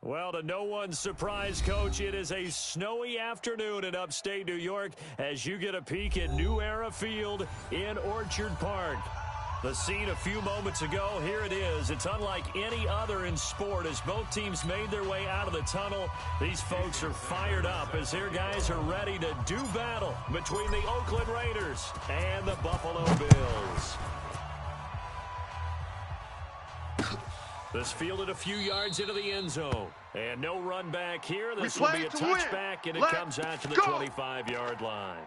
Well, to no one's surprise, Coach, it is a snowy afternoon in upstate New York as you get a peek at New Era Field in Orchard Park. The scene a few moments ago, here it is. It's unlike any other in sport as both teams made their way out of the tunnel. These folks are fired up as their guys are ready to do battle between the Oakland Raiders and the Buffalo Bills. This fielded a few yards into the end zone. And no run back here. This will be a touchback, and it comes out to the 25-yard line.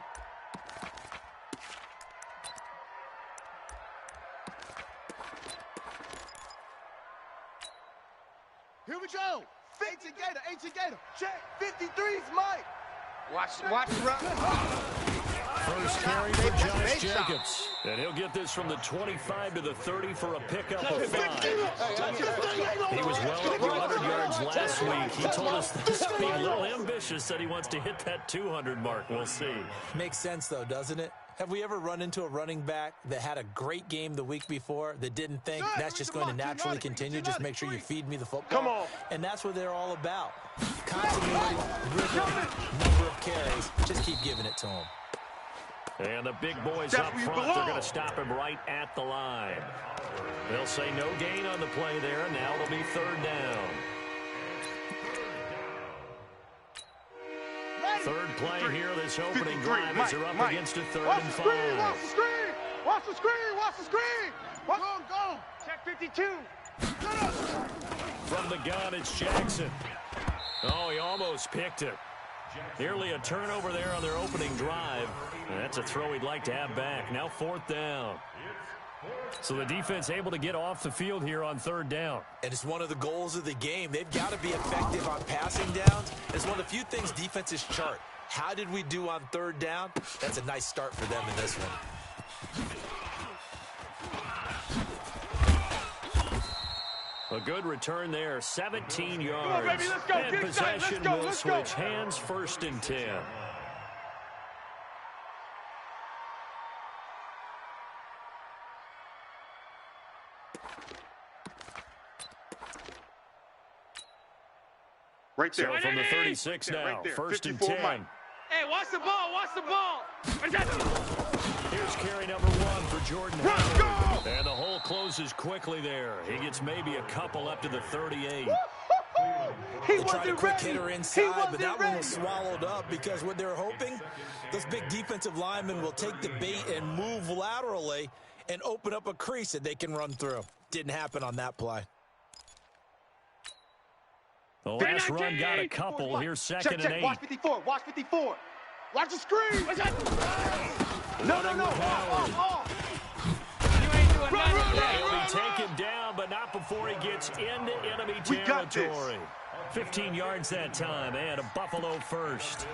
Here we go. 50 Gator. Check. 53's Mike. Watch the run. First carry for Josh Jacobs. And he'll get this from the 25 to the 30 for a pickup of 5. He was well over 100 yards last week. He told us this being a little ambitious, said he wants to hit that 200 mark. We'll see. Makes sense, though, doesn't it? Have we ever run into a running back that had a great game the week before that didn't think that's just going to naturally continue? Just make sure you feed me the football. Come on. And that's what they're all about. Continuity, rhythm, number of carries. Just keep giving it to them. And the big boys up front, they're going to stop him right at the line. They'll say no gain on the play there, and now it'll be third down. Third play here, this opening drive as they're up against a 3rd and 5. Watch the screen. Go. Check 52. From the gun, it's Jackson. Oh, he almost picked it. Nearly a turnover there on their opening drive. And that's a throw he'd like to have back. Now 4th down. So the defense able to get off the field here on 3rd down. And it's one of the goals of the game. They've got to be effective on passing downs. It's one of the few things defenses chart. How did we do on 3rd down? That's a nice start for them in this one. A good return there, 17 yards. Come on, baby, let's go. And possession will switch hands, 1st and 10. Right there. So from the 36 now, right there. 1st and 54 10. Mike. Hey, watch the ball. Here's carry number 1 for Jordan Howard. And the hole closes quickly there. He gets maybe a couple up to the 38. They tried a quick hitter inside, but that one was swallowed up because what they're hoping, those big defensive linemen will take the bait and move laterally and open up a crease that they can run through. Didn't happen on that play. The last run got a couple. Here's 2nd and 8. Watch 54. Watch the screen. No. You ain't doing nothing. He'll be taken down, but not before he gets into enemy territory. 15 yards that time, and a Buffalo first.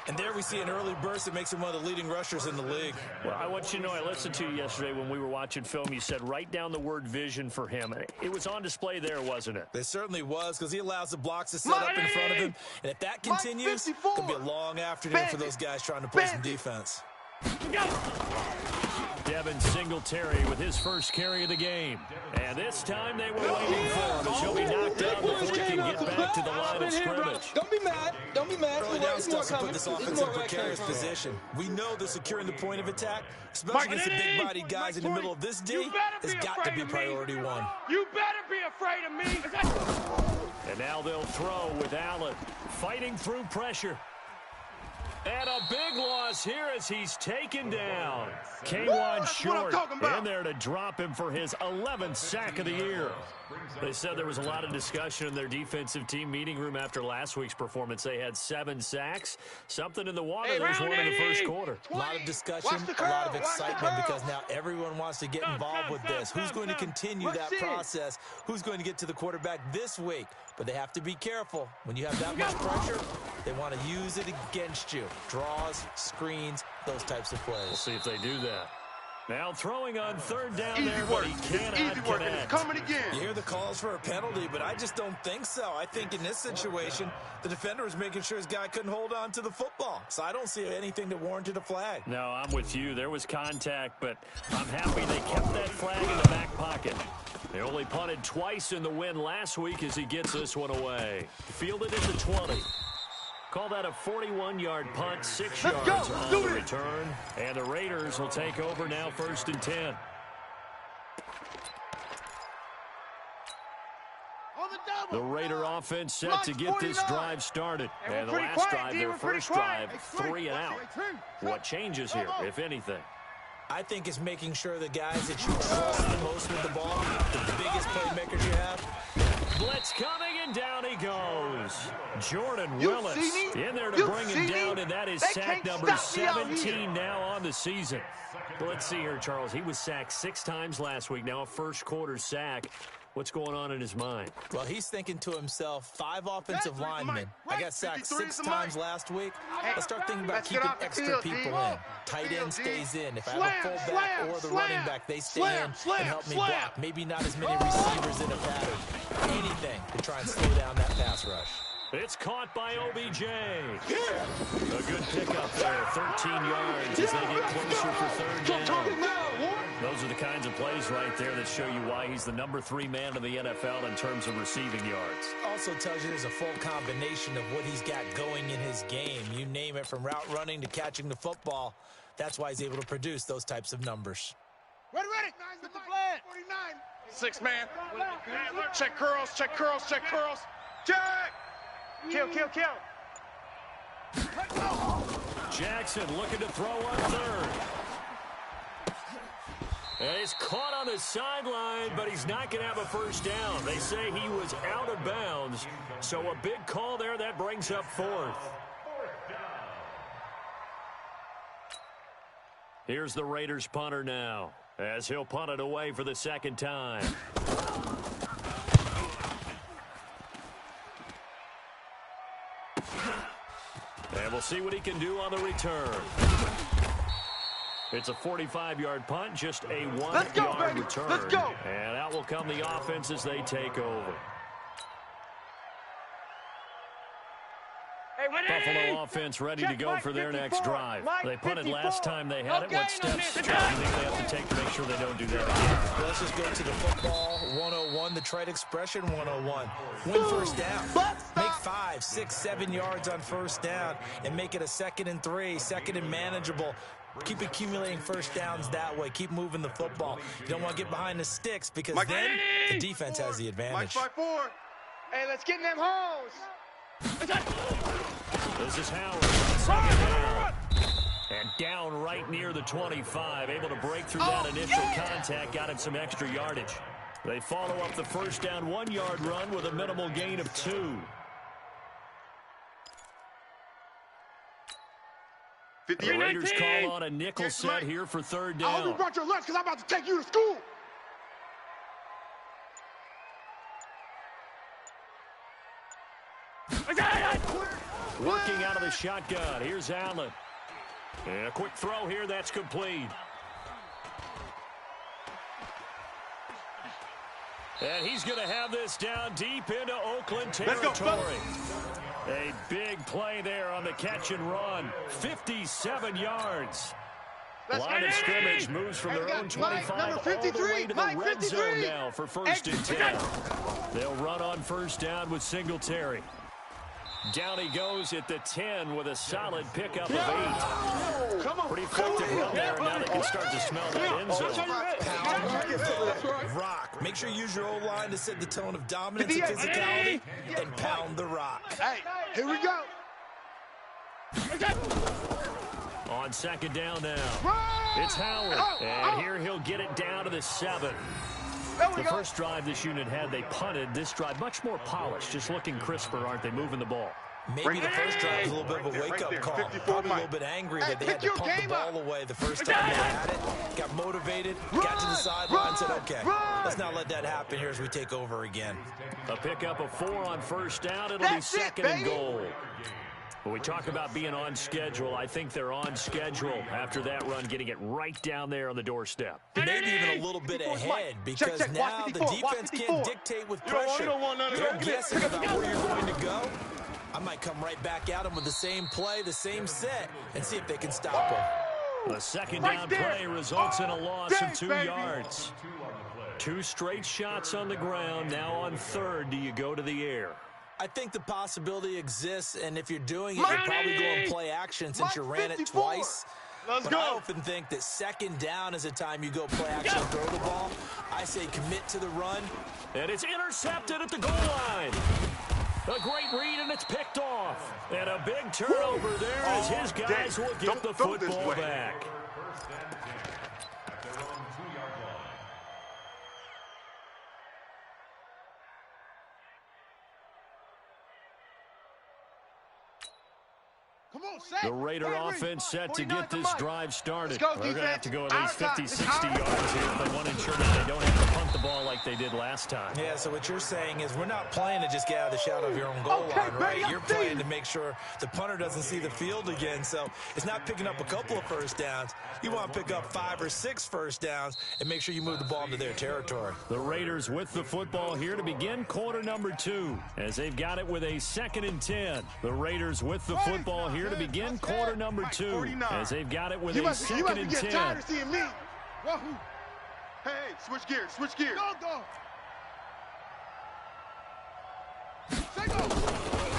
And there we see an early burst that makes him one of the leading rushers in the league. Well, I want you to know, I listened to you yesterday when we were watching film. You said write down the word vision for him. It was on display there, wasn't it? It certainly was, because he allows the blocks to set up in front of him. And if that continues, it could be a long afternoon for those guys trying to play some defense. Devin Singletary with his first carry of the game. And this time they were waiting for him as he'll be knocked out before he can get back to the line of scrimmage. Don't be mad. Early down stuff to put this offense in precarious position. We know that securing the point of attack, especially against the big-bodied guys in the middle of this D, has got to be priority 1. You better be afraid of me. And now they'll throw with Allen, fighting through pressure. And a big loss here as he's taken down. K1 short in there to drop him for his 11th sack of the year. They said there was a lot of discussion in their defensive team meeting room after last week's performance. They had 7 sacks. Something in the water. There's one in the first quarter. A lot of discussion, a lot of excitement because now everyone wants to get involved with this. Who's going to continue that process? Who's going to get to the quarterback this week? But they have to be careful. When you have that much pressure, they want to use it against you. Draws, screens, those types of plays. We'll see if they do that. Now throwing on third down Easy there, work. but he It's cannot easy work, and connect. it's coming again. You hear the calls for a penalty, but I just don't think so. I think in this situation, the defender was making sure his guy couldn't hold on to the football. So I don't see anything that warranted a flag. No, I'm with you. There was contact, but I'm happy they kept that flag in the back pocket. They only punted twice in the win last week as he gets this one away. Fielded at the 20. Call that a 41-yard punt, 6 yards on the return. And the Raiders will take over now, 1st and 10. The Raider offense set to get this drive started. And the last drive, their first drive, 3 and out. What changes here, if anything? I think it's making sure the guys that you trust the most with the ball, the biggest playmakers you have. Blitz coming, and down he goes. Jordan Willis in there to bring him down, and that is sack number 17 now on the season. Well, let's see here, Charles. He was sacked 6 times last week. Now a first-quarter sack. What's going on in his mind? Well, he's thinking to himself, 5 offensive linemen. I got sacked 6 times last week. Let's start thinking about keeping extra people in. Tight end stays in. If I have a fullback or the running back, they stay in and help me block. Maybe not as many receivers in a pattern. Anything to try and slow down that pass rush. It's caught by OBJ. A good pickup there, 13 yards as they get closer for 3rd down. Those are the kinds of plays right there that show you why he's the number 3 man in the NFL in terms of receiving yards. Also tells you there's a full combination of what he's got going in his game. You name it, from route running to catching the football. That's why he's able to produce those types of numbers. Ready. Get the flag. 49. 6 man. Check curls, check curls, check curls. Check. Kill. Jackson looking to throw on 3rd. And he's caught on the sideline, but he's not going to have a first down. They say he was out of bounds. So a big call there. That brings up 4th. Here's the Raiders punter now, as he'll punt it away for the 2nd time. And we'll see what he can do on the return. It's a 45-yard punt, just a 1-yard return. Let's go. And out will come the offense as they take over. Buffalo offense ready to go for their next drive. They punted last time they had it. What steps do you think they have to take to make sure they don't do that again? Well, let's just go to the football 101, the trite expression 101. Win first down. Make 5, 6, 7 yards on first down and make it a 2nd and 3, 2nd and manageable. Keep accumulating first downs that way. Keep moving the football. You don't want to get behind the sticks because then the defense has the advantage. Mike 5-4. Hey, let's get in them holes. This is Howard. 2nd down. And down right near the 25. Able to break through that initial contact. Got him some extra yardage. They follow up the first down 1-yard run with a minimal gain of 2. 50. The Raiders call on a nickel set here for 3rd I hope you down. brought your lunch because I'm about to take you to school. Working out of the shotgun. Here's Allen. And a quick throw here. That's complete. And he's going to have this down deep into Oakland territory. A big play there on the catch and run. 57 yards. Line of scrimmage moves from their own 25 all the way to the red zone now for 1st and 10. They'll run on first down with Singletary. Down he goes at the 10 with a solid pickup of 8. Pretty effective run there, and now they can start to smell that end zone. Rock. Make sure you use your O-line to set the tone of dominance and physicality and pound the rock. Hey, here we go. On 2nd down now. It's Howard. And here he'll get it down to the 7. The first drive this unit had, they punted. This drive, much more polished, just looking crisper, aren't they, moving the ball? Maybe the first drive was a little bit of a wake-up call. Probably a little bit angry that they had to pump the ball away the first time they had it. Got motivated, got to the sideline, said, okay, let's not let that happen here as we take over again. A pickup of 4 on first down. It'll be 2nd and goal. When we talk about being on schedule, I think they're on schedule after that run, getting it right down there on the doorstep. Maybe even a little bit ahead, because now the defense can't dictate with pressure. They're guessing about where you're going to go. I might come right back at them with the same play, the same set, and see if they can stop them. The second down play results in a loss of 2 yards. 2 straight shots on the ground. Now on third, do you go to the air? I think the possibility exists, and if you're doing it, you're probably going play action since you ran it twice. But I often think that second down is a time you go play action and throw the ball. I say commit to the run. And it's intercepted at the goal line. A great read, and it's picked off. And a big turnover there as his guys will get the football back. The Raider offense set to get this drive started. They're going to have to go at least 50, 60 yards here if they want to ensure that they don't have to punt the ball like they did last time. Yeah, so what you're saying is we're not playing to just get out of the shadow of your own goal line, right? You're playing to make sure the punter doesn't see the field again. So it's not picking up a couple of first downs. You want to pick up 5 or 6 first downs and make sure you move the ball into their territory. The Raiders with the football here to begin quarter number 2 as they've got it with a 2nd and 10. The Raiders with the football here to begin quarter number 2 as they've got it with a 2nd and 10. Tired of seeing me. Hey, switch gears, switch gears. Go.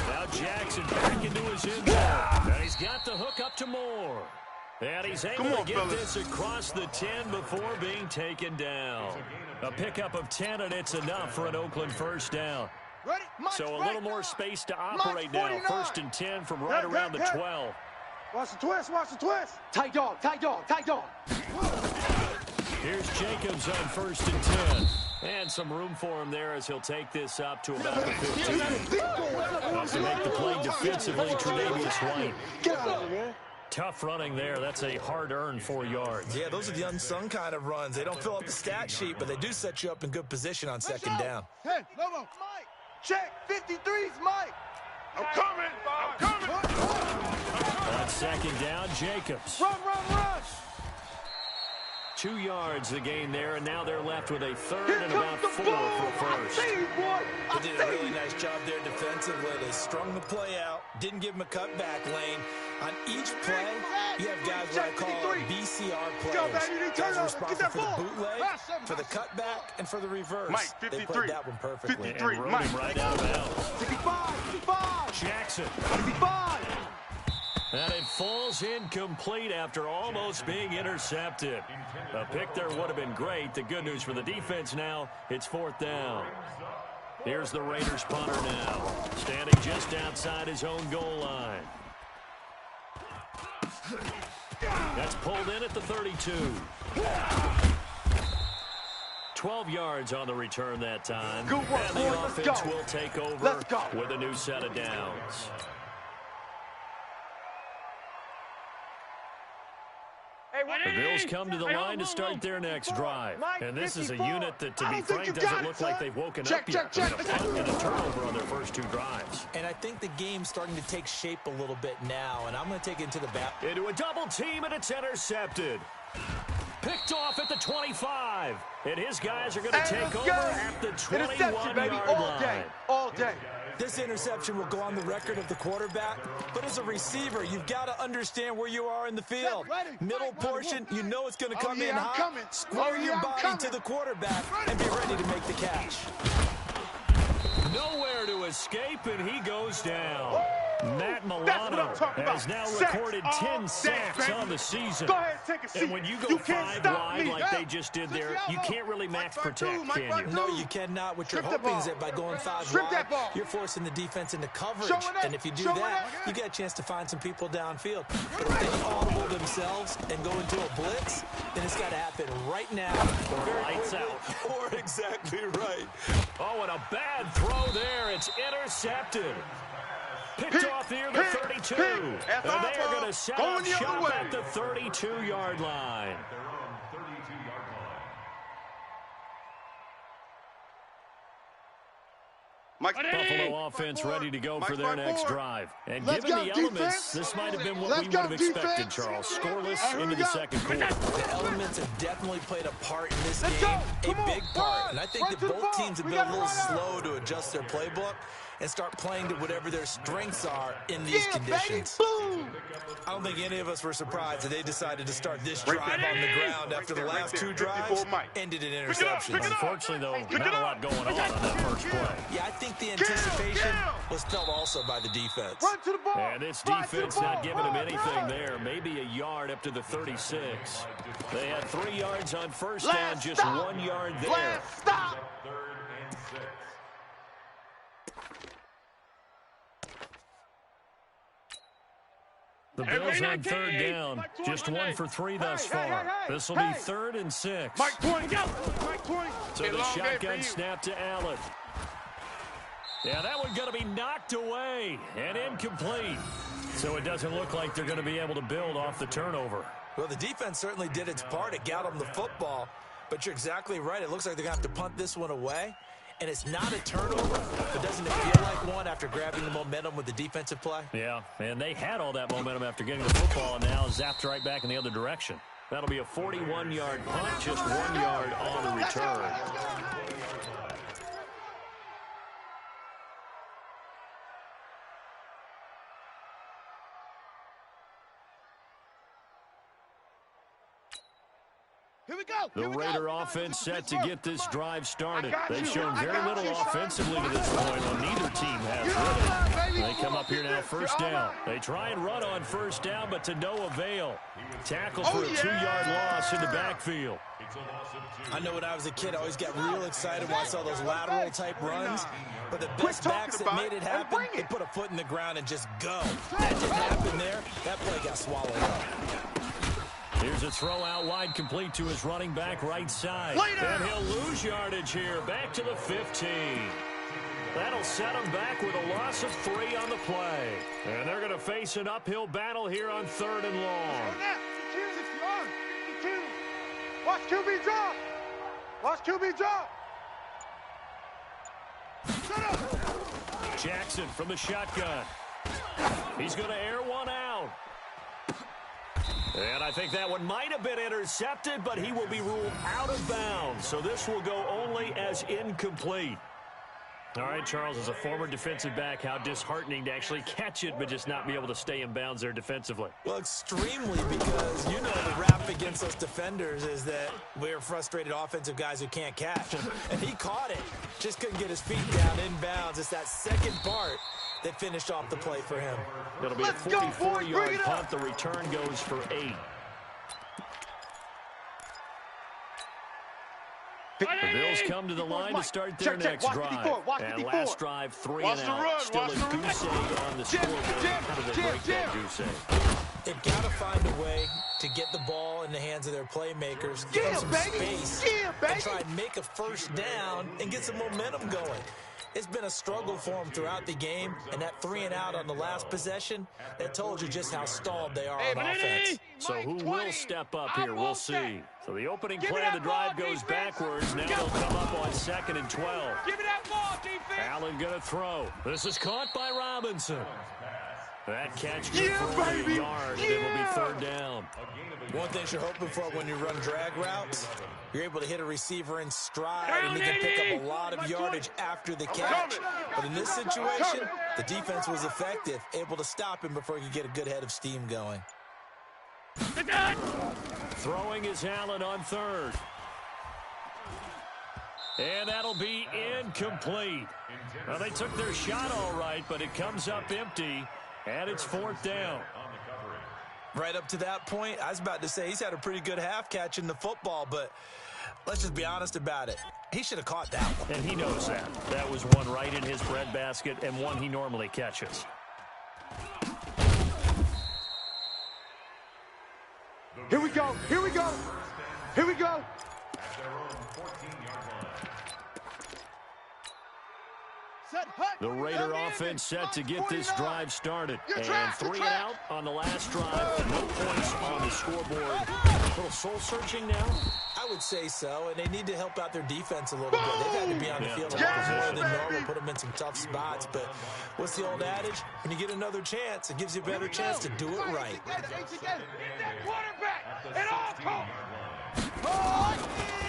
Now Jackson back into his end zone. And he's got the hook up to Moore. And he's able to get this across the 10 before being taken down. A pickup of 10, and it's enough for an Oakland first down. So a little more space to operate now. 1st and 10 from right around the 12. Watch the twist, watch the twist. Tight dog. Here's Jacobs on 1st and 10. And some room for him there as he'll take this up to about the 15. Has to make the play defensively, Tre'Davious White. Get out of here, man. Tough running there. That's a hard-earned 4 yards. Yeah, those are the unsung kind of runs. They don't fill up the stat sheet, but they do set you up in good position on second down. Hey, Lobo. Mike. Check. 53's Mike. I'm coming. On second down, Jacobs. Run, rush. 2 yards the gain there, and now they're left with a 3rd and about 4 for first. They did a really nice job there defensively. They strung the play out, didn't give him a cutback lane. On each play, you have guys what I call BCR players. Guys responsible for the bootleg, for the cutback, and for the reverse. Mike, 53. They played that one perfectly. 53. And rode him right out of bounds. 55. Jackson. 55. And it falls incomplete after almost being intercepted. A pick there would have been great. The good news for the defense now, it's 4th down. Here's the Raiders punter now, standing just outside his own goal line. That's pulled in at the 32. 12 yards on the return that time. Good work, and the boy. offense will take over with a new set of downs. The Bills come to the line to start their next drive. And this is a unit that, to be frank, doesn't look like they've woken up yet. With a punt and a turnover on their first 2 drives. And I think the game's starting to take shape a little bit now, and I'm going to take it into the back. Into a double team, and it's intercepted. Picked off at the 25. And his guys are going to take over at the 21-yard line. All day. This interception will go on the record of the quarterback, but as a receiver, you've got to understand where you are in the field. Middle portion, you know it's going to come in hot. Square your body to the quarterback and be ready to make the catch. Nowhere to escape, and he goes down. Matt Milano has now recorded 10 sacks on the season. Go ahead, take a seat. And when you go 5 wide like they just did there, you can't really max protect, can you? No, you cannot. What you're hoping is that by going 5 wide, you're forcing the defense into coverage. And if you do that, you get a chance to find some people downfield. But if they audible themselves and go into a blitz, then it's got to happen right now. Or lights out. Or exactly right. Oh, and a bad throw there. It's intercepted. Picked off near the 32. And they are going to set up shop at the 32-yard line. Buffalo offense ready to go for their next drive. And given the elements, this might have been what we would have expected, Charles. Scoreless into the second quarter. The elements have definitely played a part in this game, a big part. And I think that both teams have been a little slow to adjust their playbook and start playing to whatever their strengths are in these conditions. I don't think any of us were surprised that they decided to start this drive on the ground after the last two drives ended in interceptions. Unfortunately, though, not a lot going on that first play. Yeah, I think the anticipation was felt also by the defense. And this defense not giving them anything there. Maybe a yard up to the 36. They had 3 yards on first down, just 1 yard there. The Bills on third down, just 1 for 3 thus far. This will be 3rd and 6. So the shotgun snap to Allen. Yeah, that one's going to be knocked away and incomplete. So it doesn't look like they're going to be able to build off the turnover. Well, the defense certainly did its part. It got them the football. But you're exactly right. It looks like they're going to have to punt this one away. And it's not a turnover, but doesn't it feel like one after grabbing the momentum with the defensive play? Yeah, and they had all that momentum after getting the football, and now zapped right back in the other direction. That'll be a 41-yard punt, just 1 yard on the return. The Raider offense set to get this drive started. They've shown very little offensively to this point on neither team has really. They come up here now first down. They try and run on first down, but to no avail. Tackle for a 2-yard loss in the backfield. I know when I was a kid, I always got real excited when I saw those lateral type runs. But the best backs that made it happen, they put a foot in the ground and just go. That didn't happen there. That play got swallowed up. Here's a throw out wide, complete to his running back right side. And he'll lose yardage here, back to the 15. That'll set him back with a loss of 3 on the play. And they're going to face an uphill battle here on 3rd and long. Watch QB drop. Watch QB drop. Jackson from the shotgun. He's going to air one out. And I think that one might have been intercepted, but he will be ruled out of bounds. So this will go only as incomplete. All right, Charles, as a former defensive back, how disheartening to actually catch it, but just not be able to stay in bounds there defensively. Well, extremely, because you know the rap against us defenders is that we're frustrated offensive guys who can't catch. And he caught it, just couldn't get his feet down in bounds. It's that second part that finished off the play for him. It'll be a 44-yard punt. The return goes for 8. The Bills come to the line to start their next drive. And last drive, 3 and out. Still a goose egg on the scoreboard. How do they break that goose egg? They've got to find a way to get the ball in the hands of their playmakers, give them some space, and try and make a first down and get some momentum going. It's been a struggle for them throughout the game, and that 3 and out on the last possession, that told you just how stalled they are on offense. So who will step up here? We'll see. So the opening play of the drive goes backwards. Now they'll come up on 2nd and 12. Give me that ball, defense. Allen going to throw. This is caught by Robinson. That catch good for a yard, and it will be 3rd down. One thing you're hoping for when you run drag routes, you're able to hit a receiver in stride, and he can pick up a lot of yardage after the catch. But in this situation, the defense was effective, able to stop him before he could get a good head of steam going. Throwing is Allen on 3rd. And that'll be incomplete. Well, they took their shot all right, but it comes up empty, and it's 4th down. Right up to that point, I was about to say he's had a pretty good half catching the football, but let's just be honest about it. He should have caught that one. And he knows that. That was one right in his breadbasket and one he normally catches. Here we go. Here we go. Here we go. The Raider offense set to get this drive started. And 3 and out on the last drive. No points on the scoreboard. A little soul-searching now? I would say so, and they need to help out their defense a little bit. They've had to be on the field a little more than normal, put them in some tough spots. But what's the old adage? When you get another chance, it gives you a better chance to do it right. Get that quarterback and all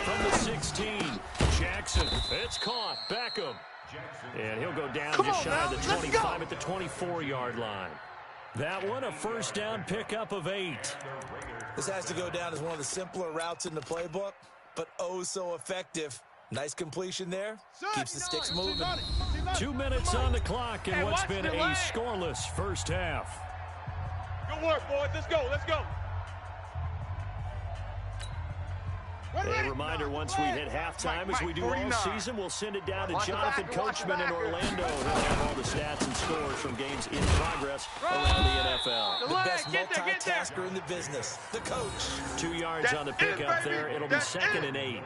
From the 16, Jackson. It's caught. Beckham. And he'll go down just shy of the 25 at the 24-yard line. That one, a first down pickup of 8. This has to go down as one of the simpler routes in the playbook, but oh so effective. Nice completion there. Keeps the sticks moving. 2 minutes on the clock in what's been a scoreless first half. Good work, boys. Let's go. Let's go. A reminder, once we hit halftime, as we do all season, we'll send it down to Jonathan Coachman in Orlando. He'll have all the stats and scores from games in progress around the NFL. The best multitasker in the business, the coach. 2 yards on the pickup there. It'll be 2nd and 8.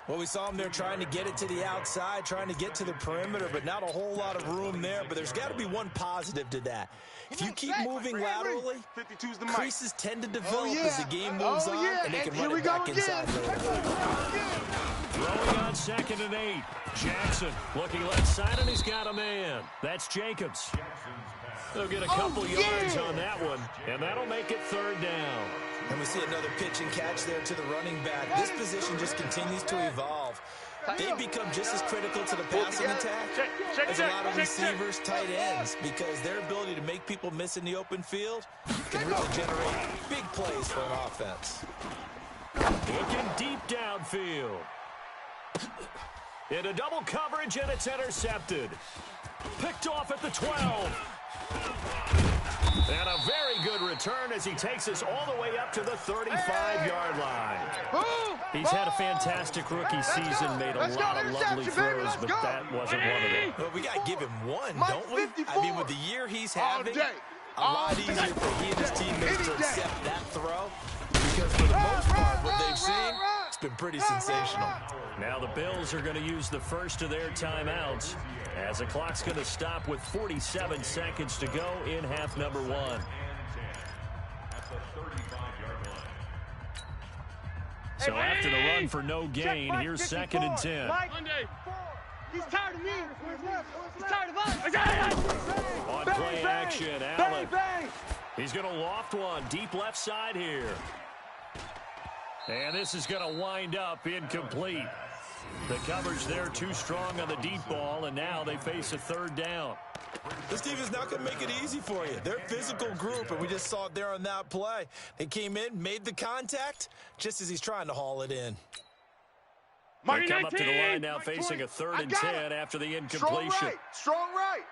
Well, we saw him there trying to get it to the outside, trying to get to the perimeter, but not a whole lot of room there. But there's got to be one positive to that. If you keep moving laterally, creases tend to develop as the game moves on, and they can run it back inside later. Throwing on 2nd and 8. Jackson looking left side, and he's got a man. That's Jacobs. They'll get a couple yards on that one, and that'll make it 3rd down. And we see another pitch and catch there to the running back. This position just continues to evolve. They become just as critical to the passing attack as a lot of receivers, tight ends, because their ability to make people miss in the open field can really generate big plays for an offense. Looking deep downfield. Into double coverage, and it's intercepted. Picked off at the 12. And a very good return as he takes us all the way up to the 35-yard line. He's had a fantastic rookie season, made a lot of lovely throws, but that wasn't one of them. Well, we got to give him one, don't we? I mean, with the year he's having, a lot easier for he and his teammates to accept that throw, because for the most part, what they've seen, it's been pretty sensational. Now the Bills are going to use the first of their timeouts, as the clock's going to stop with 47 seconds to go in half number 1. So after the run for no gain, here's 2nd and 10. He's tired of me. He's tired of us. On play action, Allen. He's going to loft one deep left side here. And this is going to wind up incomplete. The coverage there too strong on the deep ball, and now they face a 3rd down. This team is not going to make it easy for you. They're a physical group, and we just saw it there on that play. They came in, made the contact, just as he's trying to haul it in. They come up to the line now facing a 3rd and 10 after the incompletion. Strong right.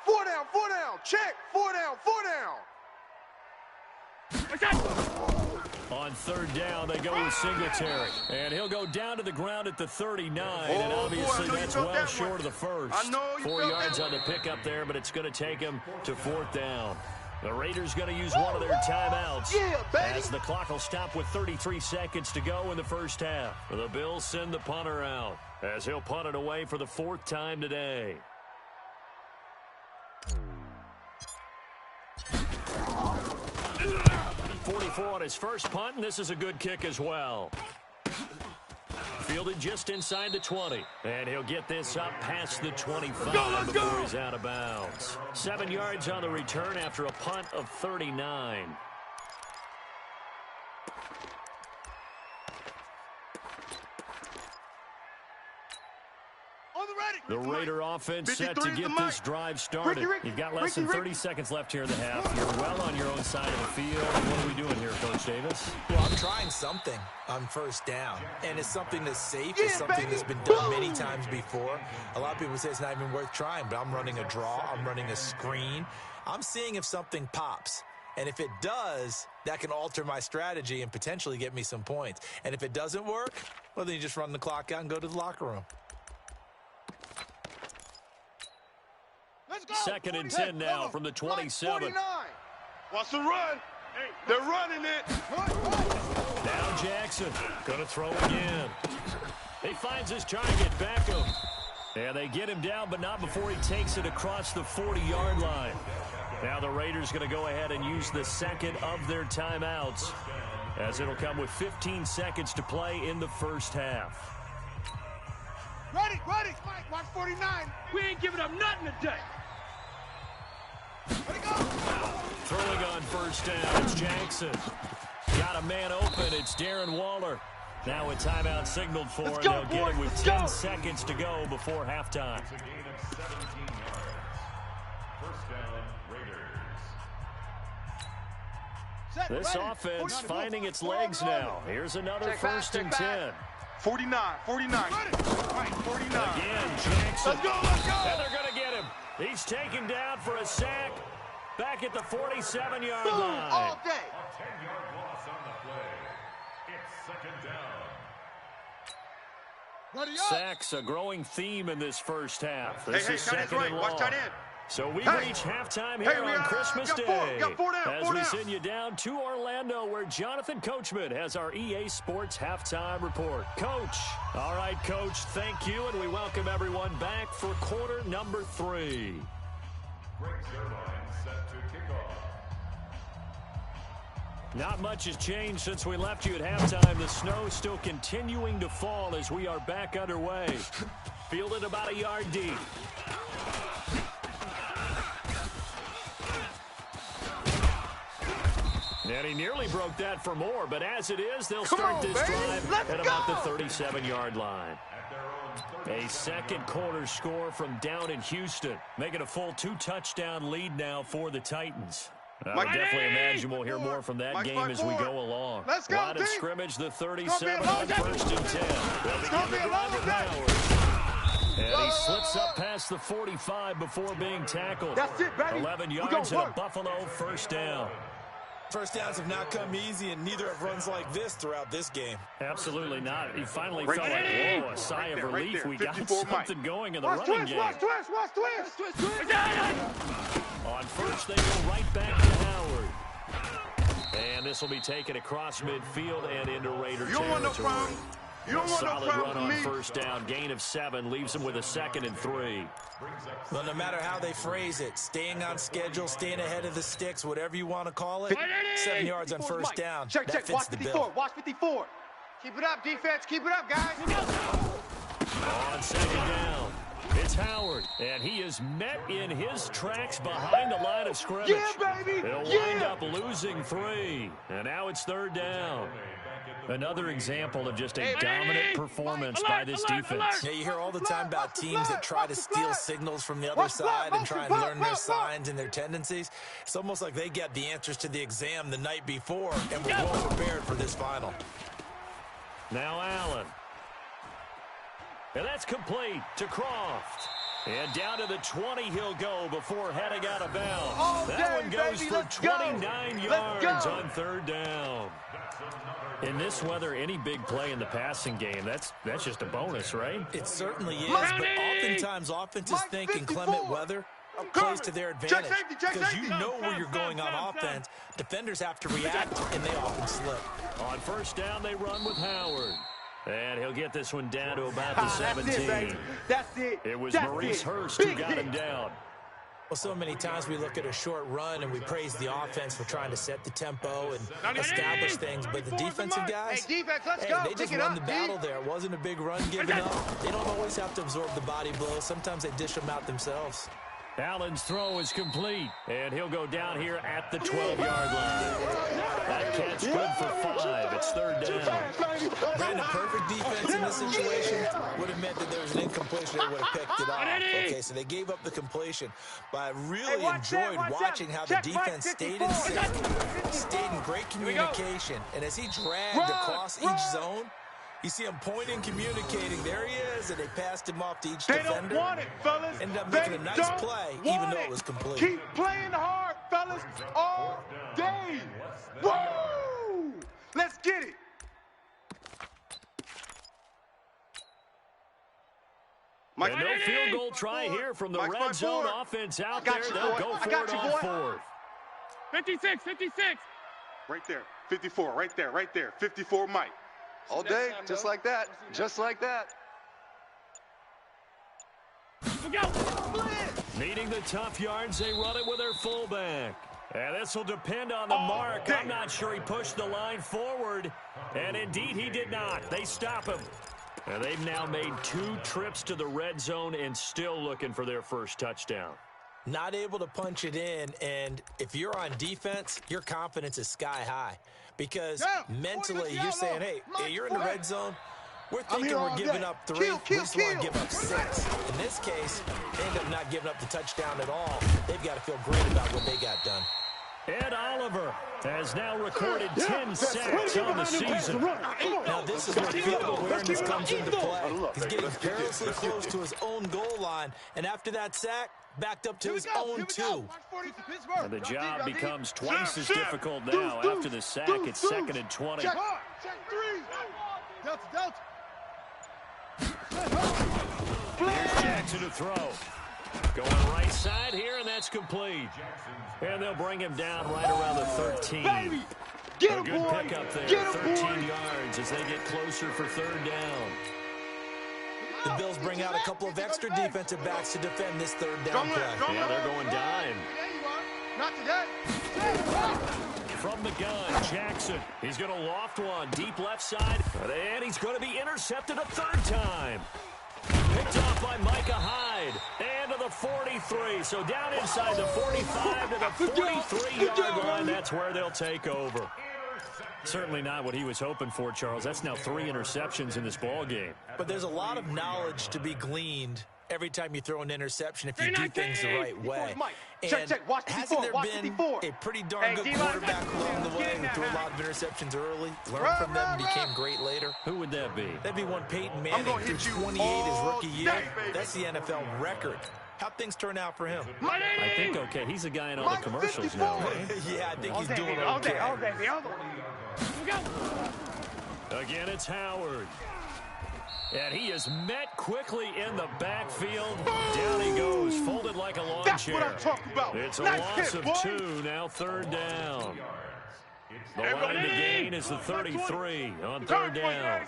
4 down. Check. 4 down. On 3rd down, they go with Singletary. And he'll go down to the ground at the 39, and obviously that's well short of the first. 4 yards on the pickup there, but it's going to take him to 4th down. The Raiders going to use one of their timeouts as the clock will stop with 33 seconds to go in the first half. The Bills send the punter out as he'll punt it away for the 4th time today. .44 on his first punt, and this is a good kick as well. Fielded just inside the 20, and he'll get this up past the 25 before he's out of bounds. 7 yards on the return after a punt of 39. The Raider offense set to get this drive started. You've got less than 30 seconds left here in the half. You're well on your own side of the field. What are we doing here, Coach Davis? Well, I'm trying something on 1st down, and it's something that's safe. It's something that's been done many times before. A lot of people say it's not even worth trying, but I'm running a draw. I'm running a screen. I'm seeing if something pops. And if it does, that can alter my strategy and potentially get me some points. And if it doesn't work, well, then you just run the clock out and go to the locker room. 2nd and 10 now from the 27. Watch the run. They're running it. Now Jackson going to throw again. He finds his target, Beckham. And they get him down, but not before he takes it across the 40-yard line. Now the Raiders going to go ahead and use the second of their timeouts, as it'll come with 15 seconds to play in the first half. Ready. Mike, watch 49. We ain't giving up nothing today. Ready, go. Throwing on first down, it's Jackson. Got a man open, it's Darren Waller. Now a timeout signaled for, and they'll get it with 10 seconds to go before halftime. This offense finding its legs now. Here's another first and 10. 49. Right, 49. Again, Jackson. Let's go. And they're going to get him. He's taken down for a sack back at the 47-yard line. All day. 10-yard loss on the play. It's second down. Ready up. Sacks a growing theme in this first half. This is tight end's second right. and Watch long. tight end. So we reach halftime Hey, here we on Christmas Day. got four down, as four we down. send you down to Orlando, where Jonathan Coachman has our EA Sports halftime report. Coach. All right, Coach, thank you, and we welcome everyone back for quarter number 3. Greg Zerline set to kick off. Not much has changed since we left you at halftime. The snow still continuing to fall as we are back underway. Fielded about a yard deep. And he nearly broke that for more, but as it is, they'll start this drive at about the 37-yard line. A second quarter score from down in Houston, making a full 2-touchdown lead now for the Titans. I would definitely imagine we'll hear more from that game as we go along. Let's go, Line of team. scrimmage, the 37 on first and 10. It's going to be a long day. And he slips up past the 45 before being tackled. That's it, baby. 11 We yards gonna and a Buffalo first down. First downs have not come easy, and neither have runs like this throughout this game. Absolutely not. He finally Right felt there. like, whoa, a sigh of Right relief. there. We got 54 something going in the Watch running twist, game. watch twist. On first, they go right back to Howard. And this will be taken across midfield and into Raider You don't want no territory. problem. You don't want no Solid problem run with on me. first down. Gain of 7 leaves him with a 2nd and 3. Well, no matter how they phrase it, staying on schedule, staying ahead of the sticks, whatever you want to call it, 7 yards on first down. Check. That fits Watch the 54. bill. Watch 54. Keep it up, defense. Keep it up, guys. On second down, it's Howard, and he is met in his tracks behind the line of scrimmage. Yeah, baby. He'll wind up losing 3, and now it's third down. Another example of just a dominant performance by this defense. Yeah, you hear all the time about teams that try to steal signals from the other side and try and learn their signs and their tendencies. It's almost like they got the answers to the exam the night before and were well prepared for this final. Now Allen. And that's complete to Croft. And down to the 20 he'll go before heading out of bounds. That one goes for 29 yards on third down. In this weather, any big play in the passing game, that's just a bonus, right? It certainly is, but oftentimes offenses think in clement weather plays to their advantage because you know where you're going on offense. Defenders have to react, and they often slip. On first down, they run with Howard. And he'll get this one down to about the 17. That's it, baby. That's it. It was That's Maurice it. Hurst who Big got hit. him down. Well, so many times we look at a short run and we praise the offense for trying to set the tempo and establish things, but the defensive guys, Hey, defense, let's go. they just Pick it won up, the battle there. It wasn't a big run given up. They don't always have to absorb the body blows. Sometimes they dish them out themselves. Allen's throw is complete, and he'll go down here at the 12-yard line. That catch good for 5. It's third down. Brandon, perfect defense in this situation would have meant that there was an incompletion. They would have picked it off. Okay, so they gave up the completion, but I really enjoyed watching how the defense stayed in sync, stayed in great communication, and as he dragged across each zone, you see him pointing, communicating. There he is, and they passed him off to each defender. They don't want it, fellas. Ended up making a nice play, even though it was complete. Keep playing hard, fellas, all day. Woo! Let's get it. And no field goal try here from the red zone offense out there. They'll go for it on 4th. 56. Right there. 54. Right there. 54, Mike. All day, just like that. Just like that. Needing the tough yards, they run it with their fullback. And this will depend on the mark. I'm not sure he pushed the line forward. And indeed, he did not. They stop him. And they've now made 2 trips to the red zone and still looking for their first touchdown. Not able to punch it in, and if you're on defense, your confidence is sky high. Because mentally, you're saying, hey, you're in the red zone. We're thinking we're giving up 3. We just want to give up 6. In this case, they end up not giving up the touchdown at all. They've got to feel great about what they got done. Ed Oliver has now recorded 10 sacks on the season. Now, this is where field awareness comes into play. He's getting perilously close to his own goal line, and after that sack, backed up to his own 2. And the job becomes twice as difficult now. After the sack, it's 2nd and 20. Check 3. Delta. Here's Jackson to throw. Going right side here, and that's complete. And they'll bring him down right around the 13. A good pickup there, 13 yards as they get closer for 3rd down. The Bills bring out a couple of extra defensive backs to defend this 3rd down play. Yeah, they're going dime. Not today. From the gun, Jackson. He's going to loft one deep left side, and he's going to be intercepted a 3rd time. Picked off by Micah Hyde. And to the 43. So down inside the 45 to the 43-yard line. That's where they'll take over. Certainly not what he was hoping for, Charles. That's now 3 interceptions in this ball game. But there's a lot of knowledge to be gleaned every time you throw an interception if you do things the right way. And hasn't there been a pretty darn good quarterback along the way who threw a lot of interceptions early, learned from them, became great later? Who would that be? That'd be one Peyton Manning threw 28 his rookie year. That's the NFL record. How'd things turn out for him? I think okay. He's a guy in all the commercials now, right? Yeah, I think he's doing okay. Again, it's Howard. And he is met quickly in the backfield. Down he goes, folded like a lawn That's chair. what I'm talking about. It's a Nice loss hit, of boy. 2, now 3rd down. The line to gain is the 33 on 3rd down.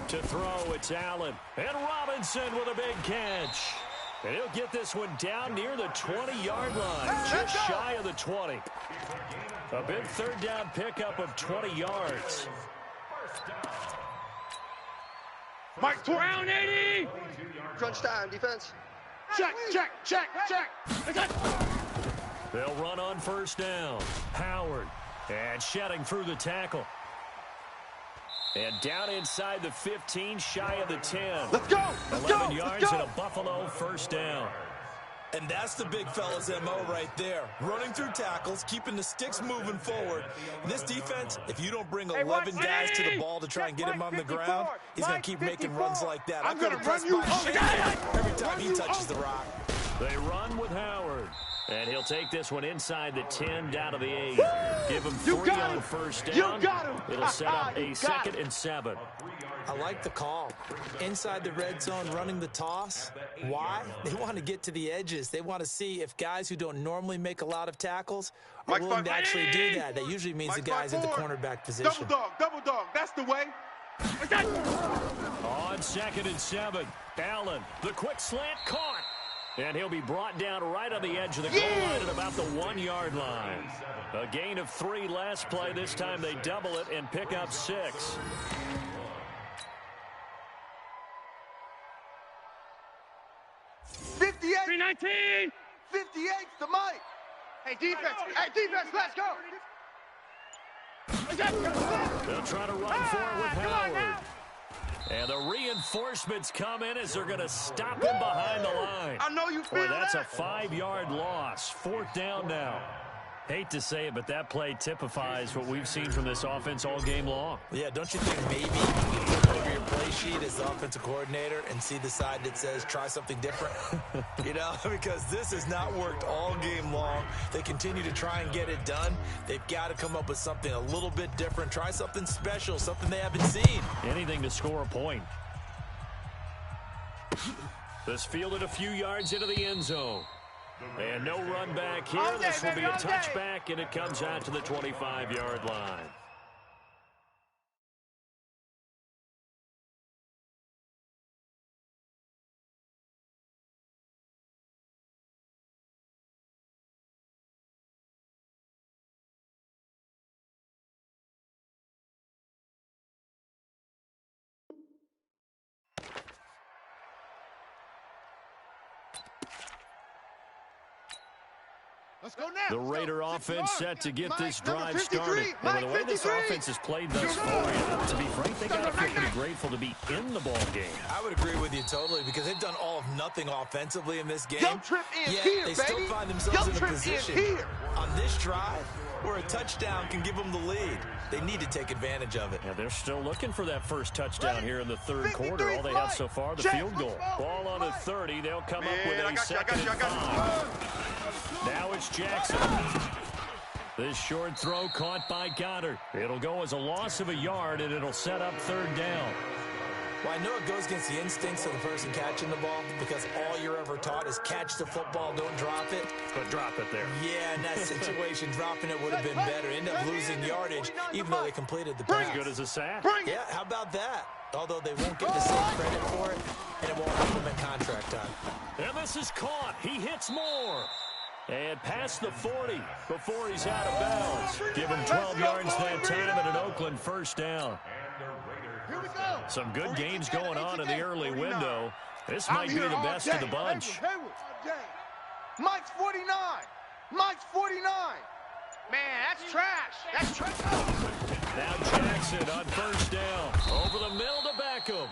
To throw, it's Allen. And Robinson with a big catch. And he'll get this one down near the 20-yard line, just shy of the 20. A big 3rd down pickup of 20 yards. Mike, round 80. Crunch time, defense. Check. They'll run on 1st down. Howard. And shedding through the tackle. And down inside the 15, shy of the 10. Let's go. 11 yards and a Buffalo 1st down. And that's the big fella's MO right there. Running through tackles, keeping the sticks moving forward. And this defense, if you don't bring 11 guys to the ball to try and get him on the ground, he's going to keep making runs like that. I'm going to press my shit every time he touches the rock. They run with Howard. And he'll take this one inside the 10, down to the 8. Give him 3 on 1st down. It'll set up a 2nd and 7. I like the call. Inside the red zone, running the toss. Why? They want to get to the edges. They want to see if guys who don't normally make a lot on willing to actually do that. That usually means the guy's in the cornerback position. Double dog. That's the way. On 2nd and 7, Allen, the quick slant caught. And he'll be brought down right on the edge of the goal line at about the 1-yard line. A gain of 3 last play. This time they double it and pick up 6. $3.19. 58's the Mike. Hey, defense, let's go. They'll try to run for it with Howard. And the reinforcements come in as they're going to stop him behind the line. I know you feel Boy, that's that. a 5-yard loss. 4th down now. Hate to say it, but that play typifies what we've seen from this offense all game long. Yeah, don't you think maybe you look over your play sheet as the offensive coordinator and see the side that says try something different? You know, because this has not worked all game long. They continue to try and get it done. They've got to come up with something a little bit different. Try something special, something they haven't seen. Anything to score a point. This fielded a few yards into the end zone. And no run back here. This will be a touchback, and it comes out to the 25-yard line. Let's go now. The Raider offense set to get this drive started. Mike, And the way this 53. offense has played thus far, to be frank, they got to feel pretty grateful to be in the ball game. I would agree with you totally because they've done all of nothing offensively in this game. Yo, trip in yet here, they still baby. find themselves Yo, in a trip in position here. on this drive where a touchdown can give them the lead. They need to take advantage of it. Yeah, they're still looking for that first touchdown here in the third 53 quarter. All they have Mike. so far, the Check, field goal. let's go. Ball on the Mike. 30. They'll come up Man, with I a got you, I second got you, I and got 5. Now it's Jackson. This short throw caught by Goddard. It'll go as a loss of a yard, and it'll set up third down. Well, I know it goes against the instincts of the person catching the ball because all you're ever taught is catch the football, don't drop it. But drop it there. Yeah, in that situation, dropping it would have been better. End up losing yardage, even though they completed the pass. As good as a sack. Bring it. Yeah, how about that? Although they won't get the same credit for it, and it won't help them in contract time. And this is caught. He hits more. And past the 40 before he's out of bounds. Give him 12 yards that time and an Oakland first down. Here we go. Some good games going on in the early window. This might be the best of the bunch. Haywood. Mike's 49. Mike's 49. Man, that's trash. That's trash. Now Jackson on first down. Over the middle to Beckham.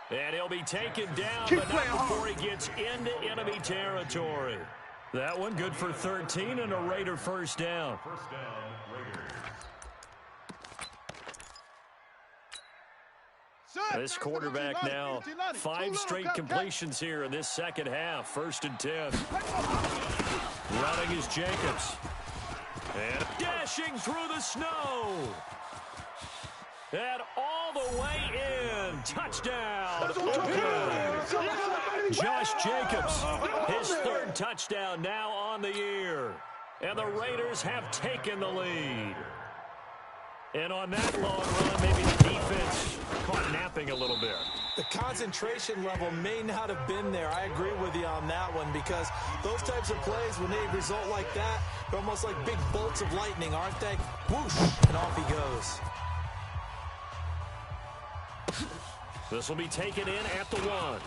And he'll be taken down, but not before he gets into enemy territory. That one good for 13 and a Raider first down. First down, Raiders. This quarterback now 5 straight completions here in this second half. First and 10. Running is Jacobs. And dashing through the snow. And all the way in. Touchdown. Josh Jacobs. His third touchdown now on the year. And the Raiders have taken the lead. And on that long run, maybe the defense caught napping a little bit. The concentration level may not have been there. I agree with you on that one because those types of plays, when they result like that, they're almost like big bolts of lightning, aren't they? Whoosh, and off he goes. This will be taken in at the 1.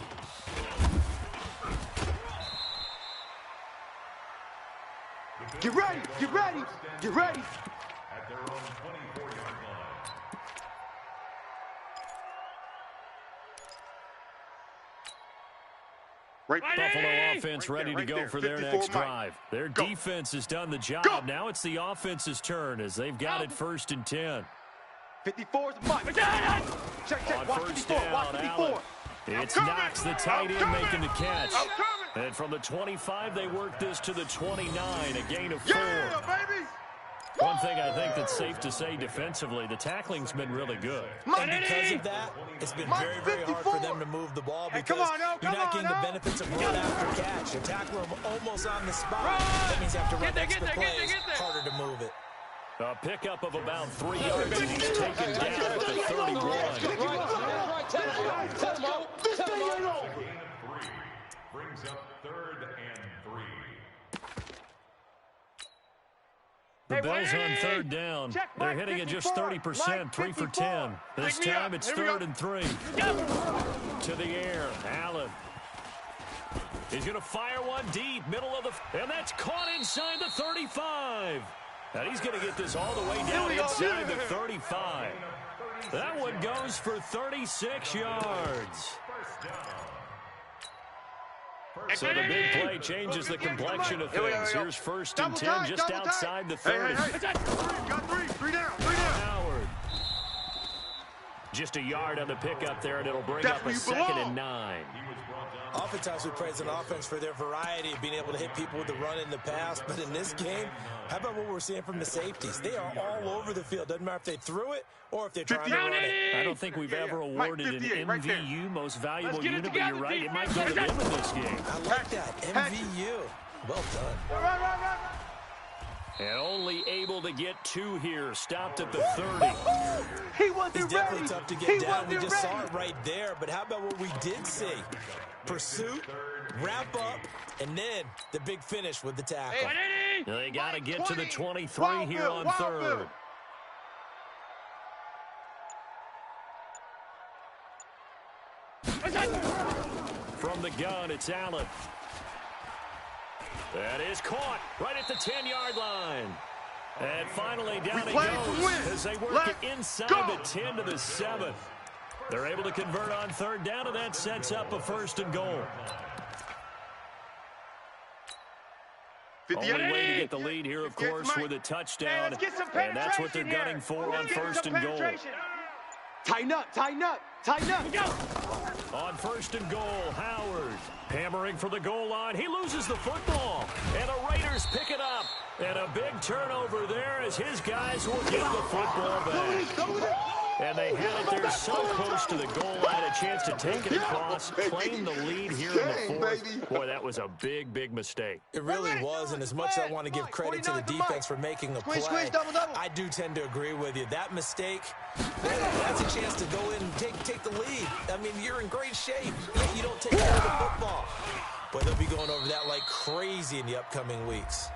Get ready. Get ready. Get ready. At their own 24-yard line. Right. Buffalo offense ready to right go there. for their 54 next Mike. drive. Their Go. defense has done the job. Go. Now it's the offense's turn as they've got it first and 10. 54 is Mike. Check. On Watch first 54. down, Watch 54. Allen. It's coming. Knox, the tight end, I'm making the catch. I'm coming. And from the 25, they work this to the 29, a gain of 4. Yeah, baby. One thing I think that's safe to say defensively, the tackling's been really good. And because of that, it's been very, very hard for them to move the ball because you're not getting the benefits of run after catch. You tackle them almost on the spot. That means you have to run extra plays, harder to move it. A pickup of about 3 yards, and he's taken down at the 31. This thing ain't over. A gain of 3. Brings up 3rd and 3. The Bills on third down. They're hitting at just 30%, 3 for 10. This time it's 3rd and 3. To the air, Allen. He's going to fire one deep, middle of the... And that's caught inside the 35. And he's going to get this all the way down inside the 35. That one goes for 36 yards. So the big play changes the complexion of things. Here's first and 10 just outside the 30. Got 3. 3 down. 3 down. Howard. Just a yard on the pickup there, and it'll bring That's up where a you 2nd belong. and 9. Oftentimes we praise an offense for their variety of being able to hit people with the run in the pass, but in this game, how about what we're seeing from the safeties? They are all over the field. Doesn't matter if they threw it or if they're trying to run it. I don't think we've ever awarded an 58, right there. MVU, most valuable get it unit, but together, you're right, it might defense. go to them in this game. I like that. MVU. Well done. And only able to get 2 here, stopped at the 30. He wasn't He's ready. definitely tough to He get down. wasn't We just saw ready. it right there. But how about what we did see? Pursuit, wrap up, and then the big finish with the tackle. They got to get to the 23 here on 3rd. From the gun, it's Allen. That is caught right at the 10-yard line. And finally down it goes as they work it inside the 10 to the 7. They're able to convert on third down, and that sets up a 1st and goal. Only way to get the lead here, of course, with a touchdown. And that's what they're gunning for on 1st and goal. Tighten up, tighten up, tighten up. Go. On 1st and goal, Howard hammering for the goal line. He loses the football, and the Raiders pick it up. And a big turnover there as his guys will get the football back. And they had it there so close to the goal line, a chance to take it across, claim the lead here in the 4th. Boy, that was a big, big mistake. It really was, and as much as I want to give credit to the defense for making the play, I do tend to agree with you. That mistake, that's a chance to go in and take the lead. I mean, you're in great shape, yet you don't take care of the football. But they'll be going over that like crazy in the upcoming weeks.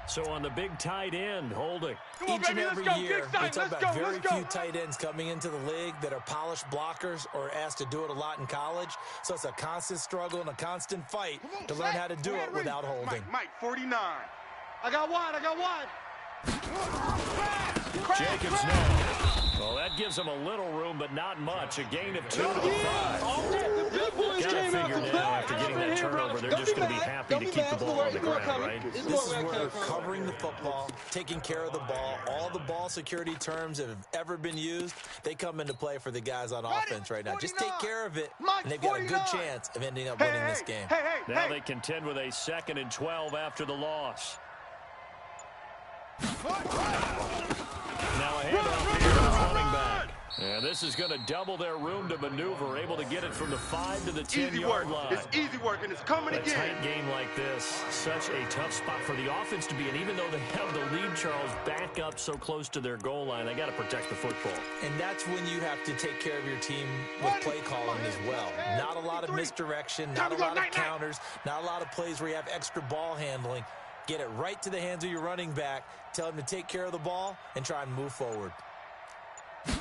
So on the big tight end, holding. Each and every year, we talk about very few tight ends coming into the league that are polished blockers or asked to do it a lot in college. So it's a constant struggle and a constant fight to learn how to do it without holding. Mike, 49. I got one. Jacobs now. Well, that gives them a little room, but not much. A gain of 2 to the 5. Got to figure now, after getting that turnover, they're just going to be happy to keep the ball on the ground, right? This is where covering the football, taking care of the ball, all the ball security terms that have ever been used, they come into play for the guys on offense right now. Just take care of it, and they've got a good chance of ending up winning this game. Now they contend with a 2nd and 12 after the loss. Now a handoff here to the running back. And this is going to double their room to maneuver, able to get it from the 5 to the 10-yard line. It's easy work, and it's coming again. A tight game like this, such a tough spot for the offense to be in. Even though they have the lead, Charles, back up so close to their goal line, they got to protect the football. And that's when you have to take care of your team with play calling as well. Not a lot of misdirection, not a lot of counters, not a lot of plays where you have extra ball handling. Get it right to the hands of your running back, tell him to take care of the ball, and try and move forward. On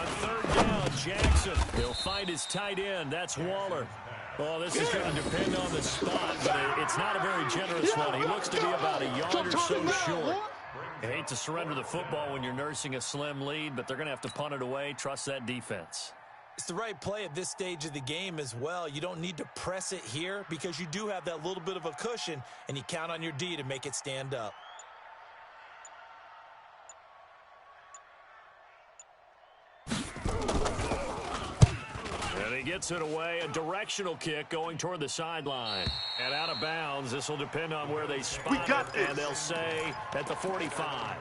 3rd down, Jackson. He'll find his tight end. That's Waller. Well, this is going to depend on the spot, but it's not a very generous one. He looks to be about a yard or so short. You hate to surrender the football when you're nursing a slim lead, but they're going to have to punt it away. Trust that defense. It's the right play at this stage of the game as well. You don't need to press it here because you do have that little bit of a cushion, and you count on your D to make it stand up. And he gets it away. A directional kick going toward the sideline. And out of bounds. This will depend on where they spot it. And they'll say at the 45.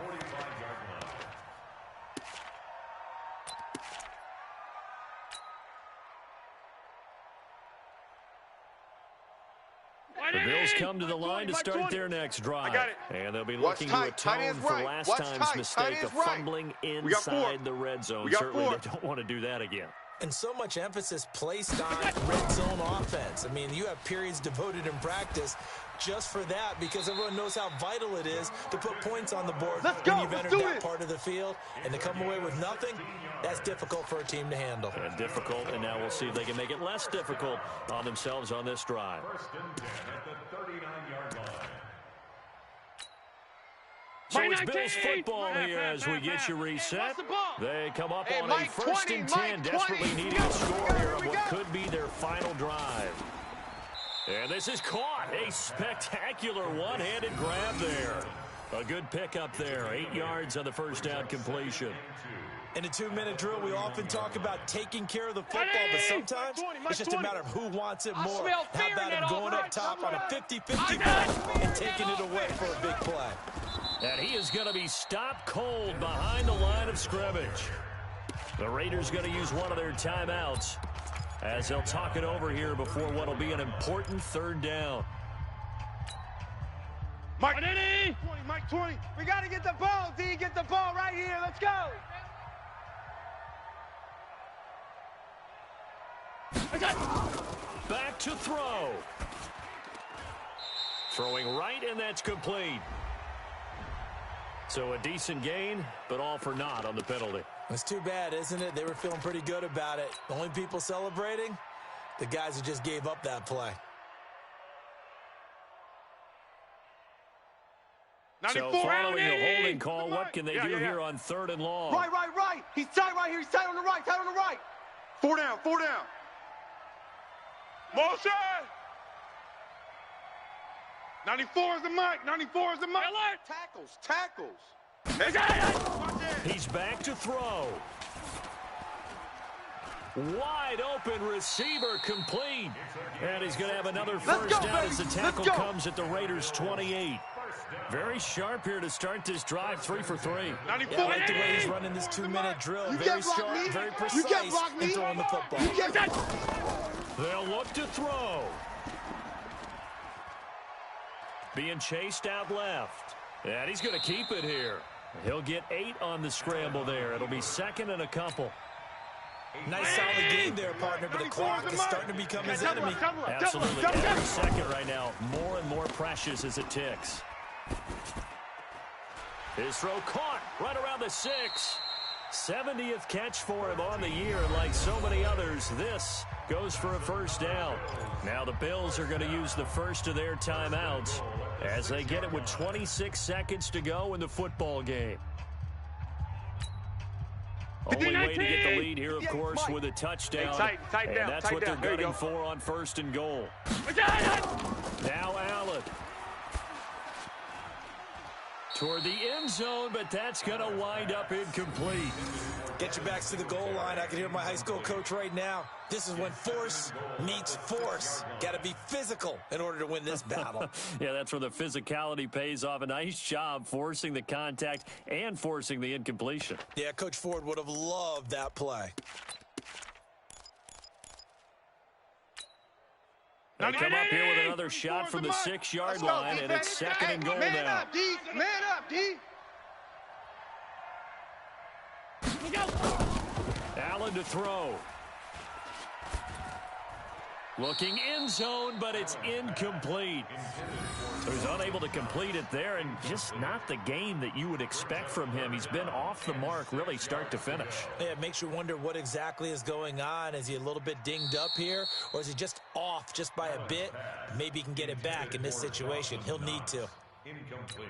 The Bills come to the line to start their next drive. And they'll be looking to atone for last time's mistake of fumbling inside the red zone. Certainly they don't want to do that again. And so much emphasis placed on red zone offense. I mean, you have periods devoted in practice just for that because everyone knows how vital it is to put points on the board when you've entered that part of the field. And to come away with nothing, that's difficult for a team to handle. And difficult, and now we'll see if they can make it less difficult on themselves on this drive. 1st and 10 at the 39-yard line. So it's Bills football here as we get you reset. They come up on a 1st and 10, desperately needing a score here on what could be their final drive. And this is caught. A spectacular one-handed grab there. A good pickup there. 8 yards on the 1st down completion. In a 2-minute drill, we often talk about taking care of the football, but sometimes it's just a matter of who wants it more. How about him going up top on a 50-50 ball and taking it away for a big play? And he is going to be stopped cold behind the line of scrimmage. The Raiders going to use one of their timeouts as they'll talk it over here before what will be an important 3rd down. Mike 20, Mike 20. We got to get the ball, D. Get the ball right here. Let's go. Back to throw. Throwing right, and that's complete. So a decent gain, but all for naught on the penalty. It's too bad, isn't it? They were feeling pretty good about it. The only people celebrating, the guys who just gave up that play. So following the holding call, what can they do here on 3rd and long? Right. He's tight right here. He's tight on the right. 4 down. Motion! 94 is the mic. Tackles. He's back to throw. Wide open receiver complete. And he's going to have another first down as the tackle comes at the Raiders' 28. Very sharp here to start this drive, 3 for 3. 94. Yeah, I like the way he's running this 2-minute drill. Very sharp, very precise in throwing the football. They'll look to throw. Being chased out left. And he's going to keep it here. He'll get 8 on the scramble there. It'll be 2nd and a couple. Nice solid game there, partner, but the clock is starting to become his enemy. Absolutely. Every second right now, more and more precious as it ticks. His throw caught right around the 6. 70th catch for him on the year, and like so many others, this goes for a first down. Now the Bills are going to use the first of their timeouts as they get it with 26 seconds to go in the football game. Only way to get the lead here, of course, with a touchdown. Tight down, and that's what they're gunning for on 1st and goal. Now Allen. Toward the end zone, but that's going to wind up incomplete. Get your backs to the goal line. I can hear my high school coach right now. This is when force meets force. Got to be physical in order to win this battle. Yeah, that's where the physicality pays off. A nice job forcing the contact and forcing the incompletion. Yeah, Coach Ford would have loved that play. They come up here with another shot from the 6-yard line, and it's 2nd and goal now. Man up, D. Allen to throw. Looking end zone, but it's incomplete. So he's unable to complete it there, and just not the game that you would expect from him. He's been off the mark really start to finish. Yeah, it makes you wonder what exactly is going on. Is he a little bit dinged up here, or is he just off just by a bit? Maybe he can get it back in this situation. He'll need to. Incomplete.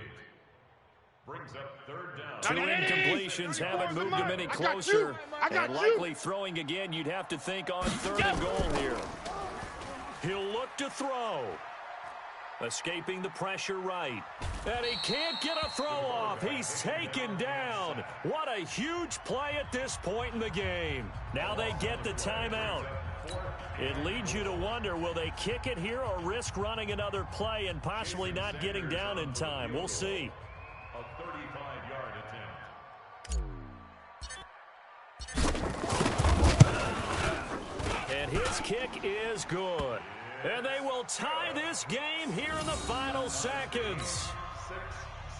Brings up 3rd down. 2 incompletions haven't moved him any closer. And likely throwing again, you'd have to think on 3rd and goal here. He'll look to throw. Escaping the pressure right. And he can't get a throw off. He's taken down. What a huge play at this point in the game. Now they get the timeout. It leads you to wonder, will they kick it here or risk running another play and possibly not getting down in time? We'll see. A 35-yard attempt. And his kick is good. And they will tie this game here in the final seconds.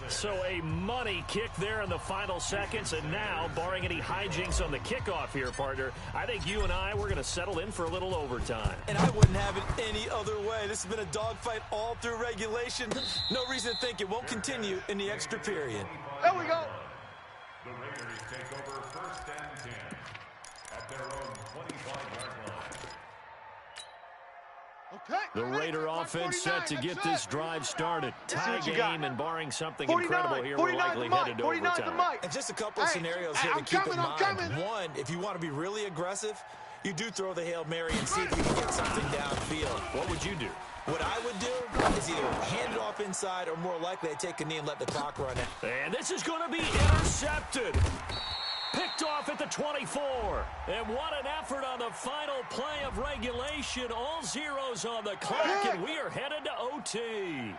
So a money kick there in the final seconds. And now, barring any hijinks on the kickoff here, partner, I think you and I, we're going to settle in for a little overtime. And I wouldn't have it any other way. This has been a dogfight all through regulation. No reason to think it won't continue in the extra period. There we go. The Raiders take over 1st and 10 at their own 25-yard line. The Raider offense set to get this drive started. Tie game, and barring something incredible here, we're likely headed to overtime. And just a couple of scenarios here to keep in mind. One, if you want to be really aggressive, you do throw the Hail Mary and see if you can get something downfield. What would you do? What I would do is either hand it off inside or more likely I take a knee and let the clock run it. And this is going to be intercepted. Picked off at the 24. And what an effort on the final play of regulation. All zeros on the clock, and we are headed to OT.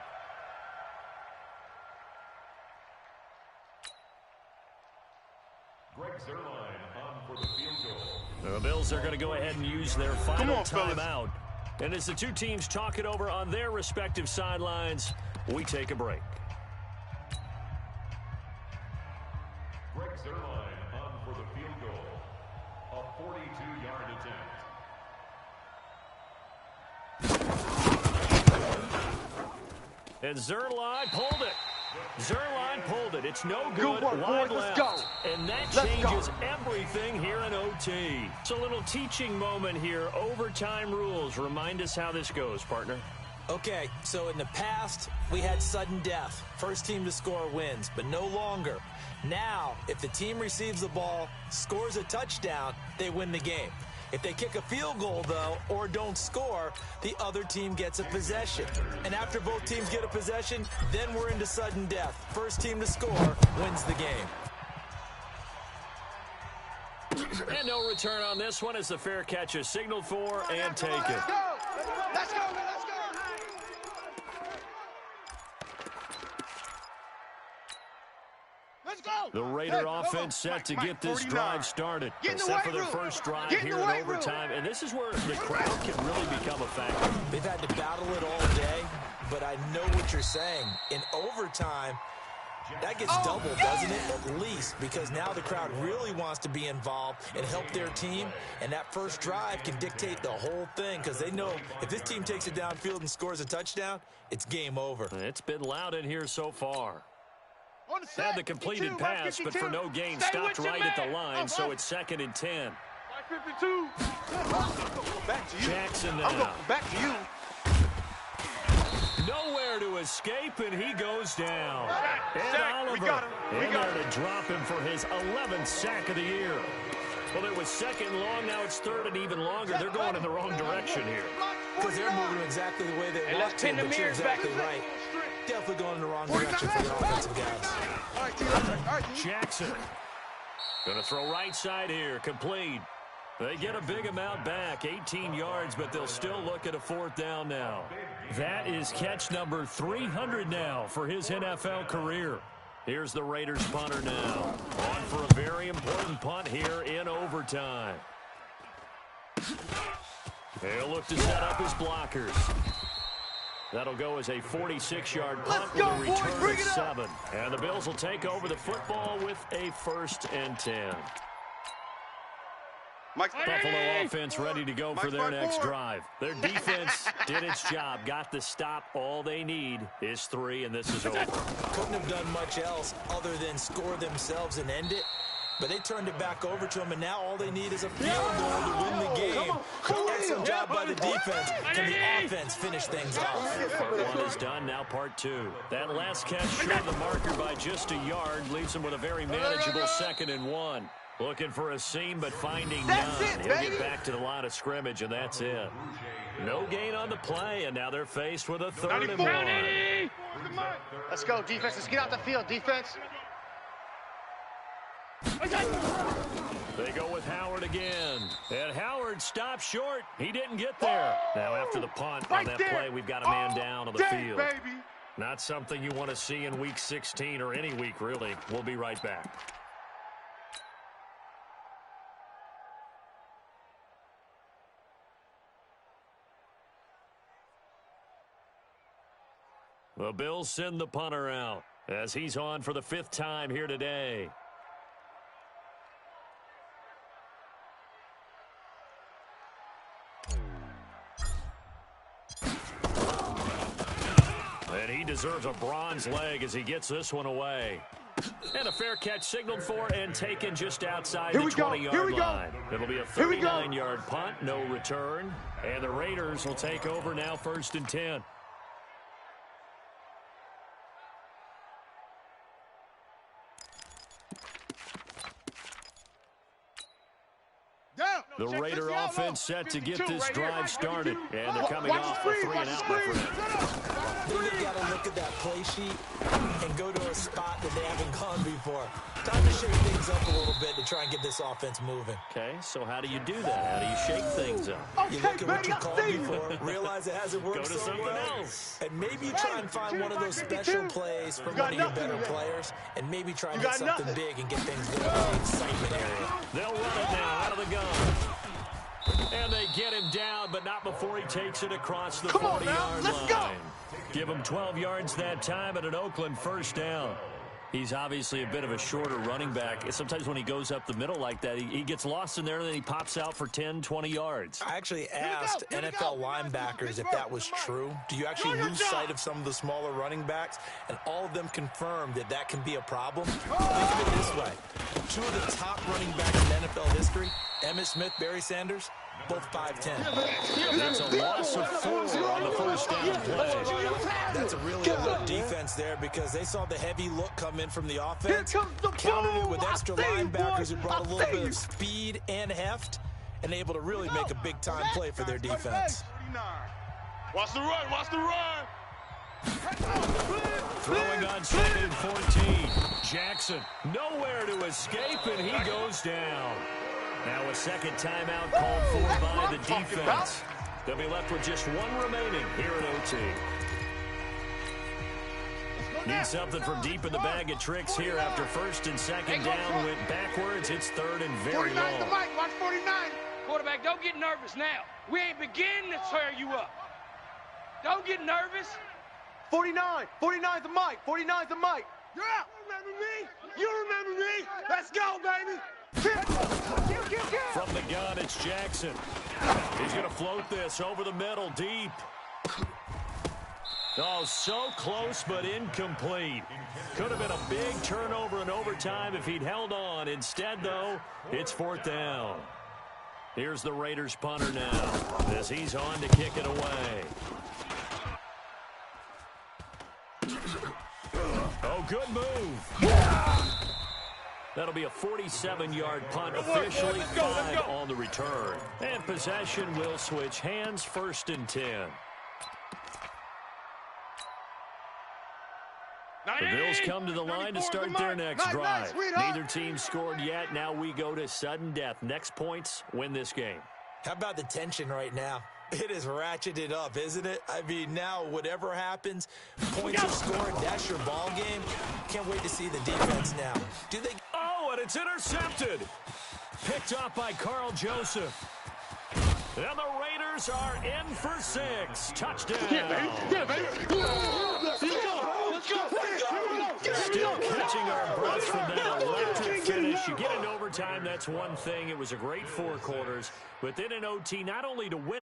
Greg Zerline on for the field goal. The Bills are going to go ahead and use their final timeout. And as the two teams talk it over on their respective sidelines, we take a break. Greg Zerline on for the field goal. A 42-yard attempt. And Zerline pulled it. Zerline pulled it. It's no good. Good work, Wide boys. left. Let's go. And that Let's changes go. everything here in OT. It's a little teaching moment here. Overtime rules. Remind us how this goes, partner. Okay, so in the past, we had sudden death. First team to score wins, but no longer. Now, if the team receives the ball, scores a touchdown, they win the game. If they kick a field goal, though, or don't score, the other team gets a possession. And after both teams get a possession, then we're into sudden death. First team to score wins the game. And no return on this one as the fair catch is signaled for and taken. Let's go! Let's go! Let's go! Let's go! The Raider offense set to get this drive started. Set for their first drive here in overtime. And this is where the crowd can really become a factor. They've had to battle it all day, but I know what you're saying. In overtime, that gets doubled, doesn't it? At least, because now the crowd really wants to be involved and help their team, and that first drive can dictate the whole thing because they know if this team takes it downfield and scores a touchdown, it's game over. It's been loud in here so far. Had the completed pass, but for no gain, stopped right at the line, so it's 2nd and 10. 52. Back to you. Jackson now. I'm going back to you. Nowhere to escape, and he goes down. And Sack. Oliver We got him. in there to drop him for his 11th sack of the year. Well, it was 2nd and long. Now it's 3rd and even longer. They're going in the wrong direction here. Because they're moving exactly the way they want to, but you're exactly right. Definitely going in the wrong direction for the offensive guys. All right, T. All right, T. Jackson going to throw right side here. Complete. They get a big amount back, 18 yards, but they'll still look at a 4th down now. That is catch number 300 now for his NFL career. Here's the Raiders punter now. On for a very important punt here in overtime. They'll look to set up his blockers. That'll go as a 46-yard punt with a return of 7. And the Bills will take over the football with a 1st and 10. Buffalo offense ready to go for their next drive. Their defense did its job, got the stop. All they need is 3, and this is over. Couldn't have done much else other than score themselves and end it. But they turned it back over to them, and now all they need is a field goal to win the game. Excellent job by the defense. Can the offense finish things off? Part 1 is done, now part 2. That last catch short the marker by just a yard, leaves him with a very manageable 2nd and 1. Looking for a seam, but finding none. He'll get back to the line of scrimmage, and that's it. No gain on the play, and now they're faced with a 3rd and 1. Let's go, defense. Let's get out the field, defense. They go with Howard again. And Howard stops short. He didn't get there. Now after the punt on that play, we've got a man down on the field. Baby. Not something you want to see in Week 16 or any week, really. We'll be right back. The Bills send the punter out as he's on for the 5th time here today. And he deserves a bronze leg as he gets this one away. And a fair catch signaled for and taken just outside the 20-yard line. It'll be a 39-yard punt, no return. And the Raiders will take over now 1st and 10. The Raider offense set to get this drive started. And they're coming off a 3-and-out effort. They've got to look at that play sheet and go to a spot that they haven't gone before. Time to shake things up a little bit to try and get this offense moving. Okay, so how do you do that? How do you shake things up? You look at what you called before, realize it hasn't worked so well, and maybe you try and find one of those special plays from one of your better players, and maybe try and hit something big and get things going in the excitement area. They'll run it now out of the gun. And they get him down, but not before he takes it across the 40-yard line. Give him 12 yards that time at an Oakland 1st down. He's obviously a bit of a shorter running back. Sometimes when he goes up the middle like that, he gets lost in there, and then he pops out for 10, 20 yards. I actually asked NFL linebackers if that was true. Do you actually lose sight of some of the smaller running backs? And all of them confirmed that that can be a problem. Think of it this way. 2 of the top running backs in NFL history, Emmitt Smith, Barry Sanders, both 5'10". It's a loss of 4 on the first down play. That's a really elite defense there because they saw the heavy look come in from the offense, countered it with extra linebackers who brought a little bit of speed and heft, and able to really make a big-time play for their defense. Watch the run, watch the run. Throwing on 2nd and 14. Jackson nowhere to escape, and he goes down. Now a second timeout called for by the defense. They'll be left with just 1 remaining here at OT. Need something from deep in the bag of tricks here after 1st and 2nd down went backwards. It's 3rd and very long. 49 the mic, watch 49. Quarterback, don't get nervous now. We ain't beginning to tear you up. Don't get nervous. 49 the mic, 49 the mic. You're out. You remember me? Let's go, baby. From the gun, it's Jackson. He's going to float this over the middle, deep. Oh, so close, but incomplete. Could have been a big turnover in overtime if he'd held on. Instead, though, it's 4th down. Here's the Raiders punter now as he's on to kick it away. Oh, good move. That'll be a 47-yard punt, officially 5 on the return. And possession will switch hands, 1st and 10. The Bills come to the line to start their next drive. Neither team scored yet. Now we go to sudden death. Next points win this game. How about the tension right now? It is ratcheted up, isn't it? I mean, now whatever happens, points are scored, that's your ball game. Can't wait to see the defense now. Do they... Oh, and it's intercepted. Picked up by Carl Joseph. And the Raiders are in for 6. Touchdown. Yeah, baby. Let's go. Still catching our breath from that electric finish. You get in overtime, that's one thing. It was a great 4 quarters. But then in OT, not only to win